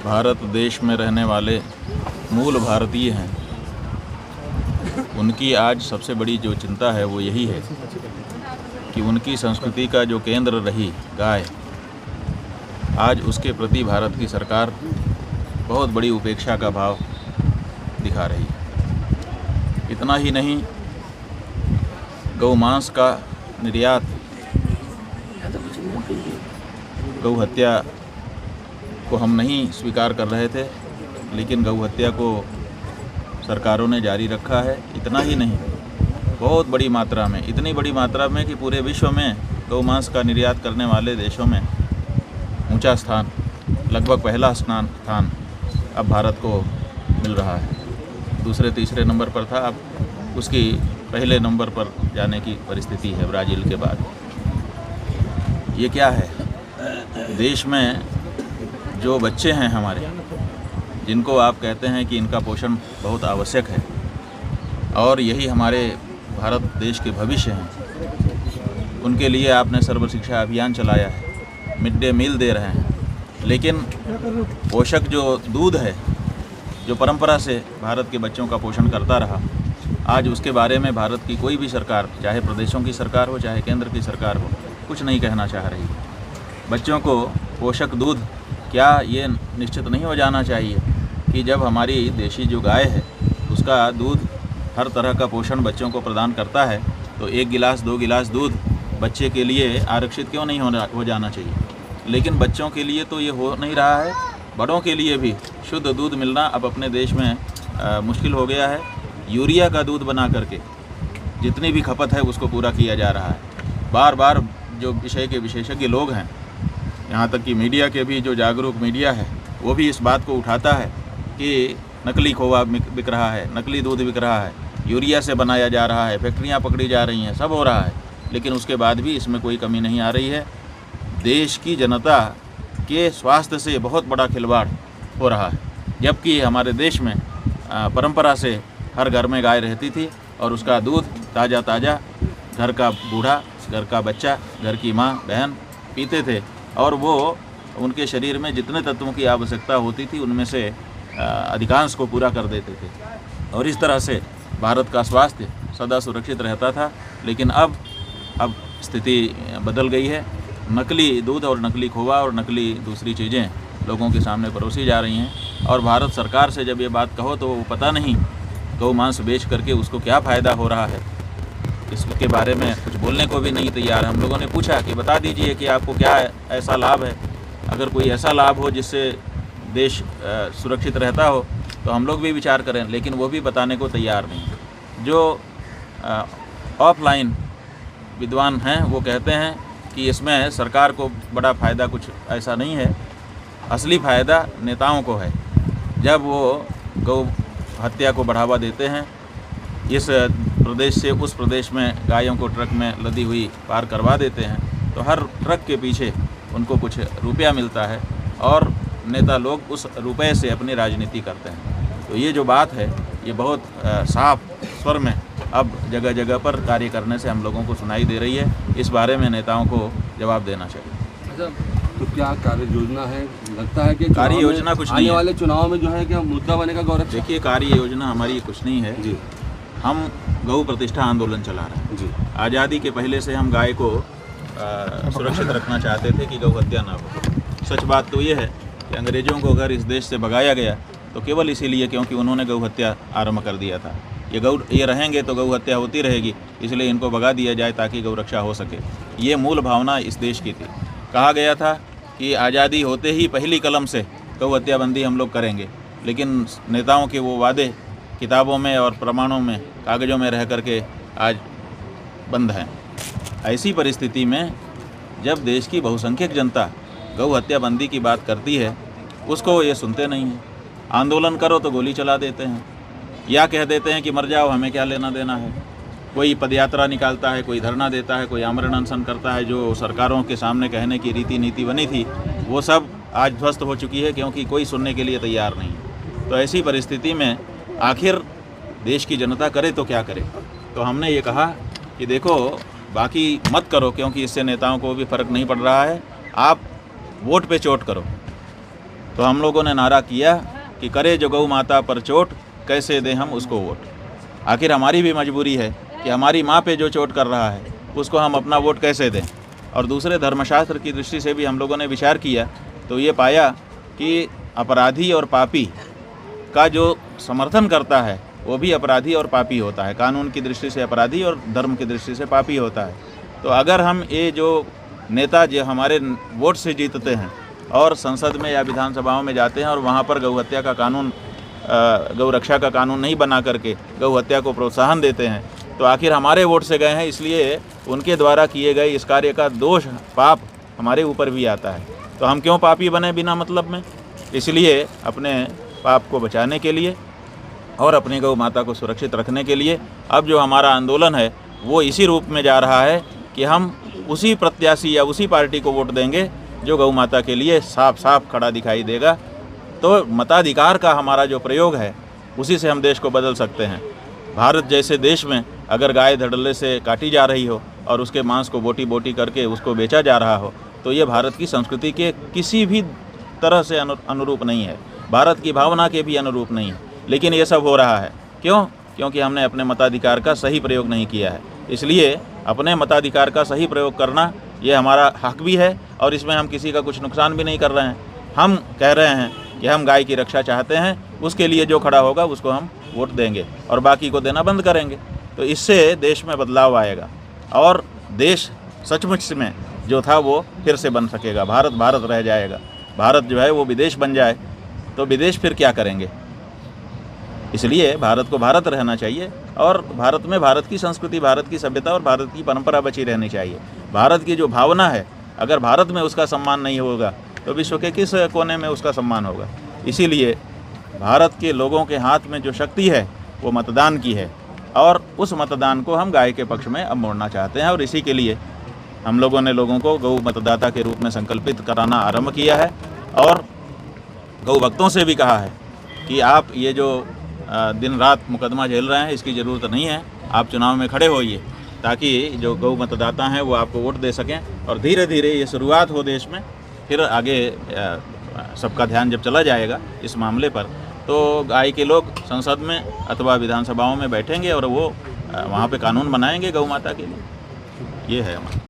भारत देश में रहने वाले मूल भारतीय हैं, उनकी आज सबसे बड़ी जो चिंता है वो यही है कि उनकी संस्कृति का जो केंद्र रही गाय, आज उसके प्रति भारत की सरकार बहुत बड़ी उपेक्षा का भाव दिखा रही है। इतना ही नहीं, गौ मांस का निर्यात, गौ हत्या को हम नहीं स्वीकार कर रहे थे, लेकिन गौ हत्या को सरकारों ने जारी रखा है। इतना ही नहीं, बहुत बड़ी मात्रा में, इतनी बड़ी मात्रा में कि पूरे विश्व में गौ मांस का निर्यात करने वाले देशों में ऊंचा स्थान, लगभग पहला स्थान अब भारत को मिल रहा है। दूसरे तीसरे नंबर पर था, अब उसकी पहले नंबर पर जाने की परिस्थिति है ब्राज़ील के बाद। ये क्या है? देश में जो बच्चे हैं हमारे, जिनको आप कहते हैं कि इनका पोषण बहुत आवश्यक है और यही हमारे भारत देश के भविष्य हैं, उनके लिए आपने सर्व शिक्षा अभियान चलाया है, मिड डे मील दे रहे हैं, लेकिन पोषक जो दूध है, जो परंपरा से भारत के बच्चों का पोषण करता रहा, आज उसके बारे में भारत की कोई भी सरकार, चाहे प्रदेशों की सरकार हो चाहे केंद्र की सरकार हो, कुछ नहीं कहना चाह रही। बच्चों को पोषक दूध, क्या ये निश्चित नहीं हो जाना चाहिए कि जब हमारी देशी जो गाय है उसका दूध हर तरह का पोषण बच्चों को प्रदान करता है, तो 1 गिलास 2 गिलास दूध बच्चे के लिए आरक्षित क्यों नहीं हो जाना चाहिए? लेकिन बच्चों के लिए तो ये हो नहीं रहा है, बड़ों के लिए भी शुद्ध दूध मिलना अब अपने देश में मुश्किल हो गया है। यूरिया का दूध बना करके जितनी भी खपत है उसको पूरा किया जा रहा है। बार बार जो विषय के विशेषज्ञ लोग हैं, यहाँ तक कि मीडिया के भी जो जागरूक मीडिया है, वो भी इस बात को उठाता है कि नकली खोवा बिक रहा है, नकली दूध बिक रहा है, यूरिया से बनाया जा रहा है, फैक्ट्रियाँ पकड़ी जा रही हैं, सब हो रहा है, लेकिन उसके बाद भी इसमें कोई कमी नहीं आ रही है। देश की जनता के स्वास्थ्य से बहुत बड़ा खिलवाड़ हो रहा है, जबकि हमारे देश में परंपरा से हर घर में गाय रहती थी और उसका दूध ताज़ा ताज़ा घर का बूढ़ा, घर का बच्चा, घर की माँ बहन पीते थे और वो उनके शरीर में जितने तत्वों की आवश्यकता होती थी उनमें से अधिकांश को पूरा कर देते थे और इस तरह से भारत का स्वास्थ्य सदा सुरक्षित रहता था। लेकिन अब स्थिति बदल गई है। नकली दूध और नकली खोवा और नकली दूसरी चीज़ें लोगों के सामने परोसी जा रही हैं और भारत सरकार से जब ये बात कहो तो वो पता नहीं गौ मांस बेच करके उसको क्या फ़ायदा हो रहा है, इसके बारे में कुछ बोलने को भी नहीं तैयार। हम लोगों ने पूछा कि बता दीजिए कि आपको क्या ऐसा लाभ है, अगर कोई ऐसा लाभ हो जिससे देश सुरक्षित रहता हो तो हम लोग भी विचार करें, लेकिन वो भी बताने को तैयार नहीं। जो ऑफलाइन विद्वान हैं वो कहते हैं कि इसमें सरकार को बड़ा फ़ायदा कुछ ऐसा नहीं है, असली फ़ायदा नेताओं को है। जब वो गौ हत्या को बढ़ावा देते हैं, इस प्रदेश से उस प्रदेश में गायों को ट्रक में लदी हुई पार करवा देते हैं, तो हर ट्रक के पीछे उनको कुछ रुपया मिलता है और नेता लोग उस रुपये से अपनी राजनीति करते हैं। तो ये जो बात है ये बहुत साफ स्वर में अब जगह जगह पर कार्य करने से हम लोगों को सुनाई दे रही है। इस बारे में नेताओं को जवाब देना चाहिए। अच्छा, तो क्या कार्य योजना है? लगता है कि कार्य योजना कुछ नहीं है। आने वाले चुनाव में जो है क्या मुद्दा बनेगा गौरव? देखिए, कार्य योजना हमारी कुछ नहीं है जी। हम गौ प्रतिष्ठा आंदोलन चला रहे हैं जी। आज़ादी के पहले से हम गाय को सुरक्षित रखना चाहते थे कि गौ हत्या ना हो। सच बात तो ये है कि अंग्रेज़ों को अगर इस देश से भगाया गया तो केवल इसीलिए क्योंकि उन्होंने गौ हत्या आरंभ कर दिया था। ये रहेंगे तो गौ हत्या होती रहेगी, इसलिए इनको भगा दिया जाए ताकि गौ रक्षा हो सके। ये मूल भावना इस देश की थी। कहा गया था कि आज़ादी होते ही पहली कलम से गौ हत्या बंदी हम लोग करेंगे, लेकिन नेताओं के वो वादे किताबों में और प्रमाणों में, कागज़ों में रह करके आज बंद हैं। ऐसी परिस्थिति में जब देश की बहुसंख्यक जनता गौ हत्या बंदी की बात करती है, उसको ये सुनते नहीं हैं। आंदोलन करो तो गोली चला देते हैं या कह देते हैं कि मर जाओ, हमें क्या लेना देना है। कोई पदयात्रा निकालता है, कोई धरना देता है, कोई आमरण अनशन करता है। जो सरकारों के सामने कहने की रीति नीति बनी थी वो सब आज ध्वस्त हो चुकी है, क्योंकि कोई सुनने के लिए तैयार नहीं है। तो ऐसी परिस्थिति में आखिर देश की जनता करे तो क्या करे? तो हमने ये कहा कि देखो, बाकी मत करो क्योंकि इससे नेताओं को भी फ़र्क नहीं पड़ रहा है, आप वोट पे चोट करो। तो हम लोगों ने नारा किया कि करे जो गौ माता पर चोट, कैसे दें हम उसको वोट। आखिर हमारी भी मजबूरी है कि हमारी माँ पे जो चोट कर रहा है उसको हम अपना वोट कैसे दें। और दूसरे धर्मशास्त्र की दृष्टि से भी हम लोगों ने विचार किया तो ये पाया कि अपराधी और पापी का जो समर्थन करता है वो भी अपराधी और पापी होता है। कानून की दृष्टि से अपराधी और धर्म की दृष्टि से पापी होता है। तो अगर हम ये जो नेता जो हमारे वोट से जीतते हैं और संसद में या विधानसभाओं में जाते हैं और वहाँ पर गौ हत्या का कानून, गौ रक्षा का कानून नहीं बना करके गौ हत्या को प्रोत्साहन देते हैं, तो आखिर हमारे वोट से गए हैं, इसलिए उनके द्वारा किए गए इस कार्य का दोष, पाप हमारे ऊपर भी आता है। तो हम क्यों पापी बने बिना मतलब में? इसलिए अपने पाप को बचाने के लिए और अपनी गौ माता को सुरक्षित रखने के लिए अब जो हमारा आंदोलन है वो इसी रूप में जा रहा है कि हम उसी प्रत्याशी या उसी पार्टी को वोट देंगे जो गौ माता के लिए साफ साफ खड़ा दिखाई देगा। तो मताधिकार का हमारा जो प्रयोग है उसी से हम देश को बदल सकते हैं। भारत जैसे देश में अगर गाय धड़ल्ले से काटी जा रही हो और उसके मांस को बोटी बोटी करके उसको बेचा जा रहा हो तो ये भारत की संस्कृति के किसी भी तरह से अनुरूप नहीं है, भारत की भावना के भी अनुरूप नहीं है। लेकिन ये सब हो रहा है क्यों? क्योंकि हमने अपने मताधिकार का सही प्रयोग नहीं किया है। इसलिए अपने मताधिकार का सही प्रयोग करना ये हमारा हक भी है और इसमें हम किसी का कुछ नुकसान भी नहीं कर रहे हैं। हम कह रहे हैं कि हम गाय की रक्षा चाहते हैं, उसके लिए जो खड़ा होगा उसको हम वोट देंगे और बाकी को देना बंद करेंगे। तो इससे देश में बदलाव आएगा और देश सचमुच में जो था वो फिर से बन सकेगा। भारत भारत रह जाएगा। भारत जो है वो विदेश बन जाए तो विदेश फिर क्या करेंगे? इसलिए भारत को भारत रहना चाहिए और भारत में भारत की संस्कृति, भारत की सभ्यता और भारत की परंपरा बची रहनी चाहिए। भारत की जो भावना है, अगर भारत में उसका सम्मान नहीं होगा तो विश्व के किस कोने में उसका सम्मान होगा? इसीलिए भारत के लोगों के हाथ में जो शक्ति है वो मतदान की है और उस मतदान को हम गाय के पक्ष में अब मोड़ना चाहते हैं। और इसी के लिए हम लोगों ने लोगों को गौ मतदाता के रूप में संकल्पित कराना आरंभ किया है और गौ भक्तों से भी कहा है कि आप ये जो दिन रात मुकदमा झेल रहे हैं इसकी ज़रूरत नहीं है। आप चुनाव में खड़े होइए ताकि जो गौ मतदाता हैं वो आपको वोट दे सकें और धीरे धीरे ये शुरुआत हो देश में। फिर आगे सबका ध्यान जब चला जाएगा इस मामले पर तो गाय के लोग संसद में अथवा विधानसभाओं में बैठेंगे और वो वहाँ पे कानून बनाएंगे गौ माता के लिए। ये है हमारा।